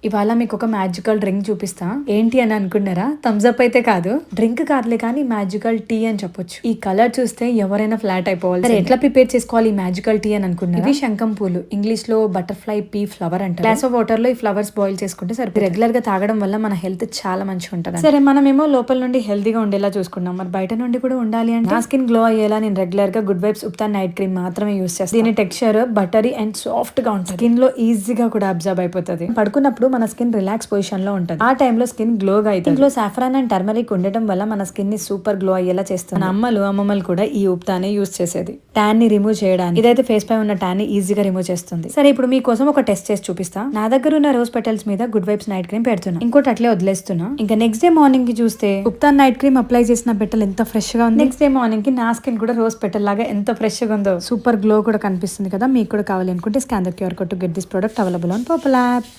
ఇవాళ మీకు ఒక మ్యాజికల్ డ్రింక్ చూపిస్తా. ఏంటి అని అనుకున్నారా? థమ్స్ అప్ అయితే కాదు, డ్రింక్ కాదులే కానీ మ్యాజికల్ టీ అని చెప్పొచ్చు. ఈ కలర్ చూస్తే ఎవరైనా ఫ్లాట్ అయిపోవాలి. సరే, ఎట్లా ప్రిపేర్ చేసుకోవాలి ఈ మ్యాజికల్ టీ అని అనుకున్నారు? ఇవి శంఖం పూలు, ఇంగ్లీష్ లో బటర్ఫ్లై పీ ఫ్లవర్ అంటారు. గ్లాస్ ఆఫ్ వాటర్ లో ఈ ఫ్లవర్స్ బాయిల్ చేసుకుంటే సరే. రెగ్యులర్ గా తాగడం వల్ల మన హెల్త్ చాలా మంచిగా ఉంటుంది. సరే, మనమేమో లోపల నుండి హెల్తీగా ఉండేలా చూసుకున్నాం, మరి బయట నుండి కూడా ఉండాలి అంటే నా స్కిన్ గ్లో అయ్యేలా నేను రెగ్యులర్ గా good vibes ubtan night cream మాత్రమే యూస్ చేస్తాను. దీని టెక్స్చర్ బటరీ అండ్ సాఫ్ట్ గా ఉంటుంది, స్కిన్ లో ఈజీగా కూడా అబ్జర్వ్ అయిపోతుంది. పడుకున్నప్పుడు మన స్కిన్ రిలాక్స్ పొజిషన్ లో ఉంటుంది, ఆ టైంలో స్కిన్ గ్లోగా అవుతుంది. ఇంట్లో సాఫ్రాన్ అండ్ టర్మరిక్ ఉండటం వల్ల మన స్కిన్ ని సూపర్ గ్లో అయ్యేలా చేస్తుంది. మన అమ్మమ్మలు కూడా ఈ ఉప్తానే యూస్ చేసేది ట్యాన్ ని రిమూవ్ చేయడానికి. ఇదైతే ఫేస్ పై ఉన్న ట్యాన్ ని ఈజీగా రిమూవ్ చేస్తుంది. సరే, ఇప్పుడు మీకోసం ఒక టెస్ట్ చేసి చూపిస్తా. నా దగ్గర ఉన్న రోజ్ పెటల్స్ మీద గుడ్ వైబ్స్ నైట్ క్రీమ్ పెడుతున్నా, ఇంకోటి అట్లే వదిలేస్తున్నా. ఇంకా నెక్స్ట్ డే మార్నింగ్ కి చూస్తే ఉప్తాన్ నైట్ క్రీమ్ అప్లై చేసిన పెటల్ ఎంత ఫ్రెష్ గా ఉంది. నెక్స్ట్ డే మార్నింగ్ కి నా స్కిన్ కూడా రోజ్ పెటల్ లాగా ఎంత ఫ్రెష్ గా ఉందో, సూపర్ గ్లో కూడా కనిపిస్తుంది కదా. మీకు కూడా కావాలి అనుకుంటే scan the QR code to get this product available on purple app.